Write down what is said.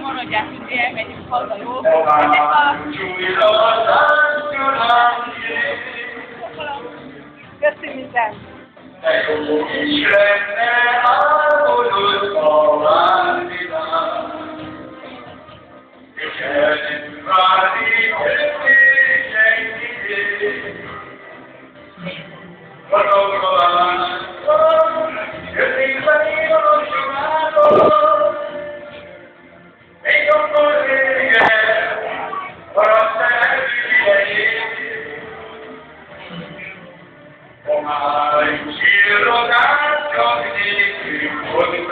Maradjál, hogy elmegyünk haza, jó? Köszi mindent! És lenne álmodott a várvinál, és elnünk várni senki. Vadagolás, jötték felé a sorából, még akkor régen, maradt el idejét. A máj csillagát csak nézzük, hogy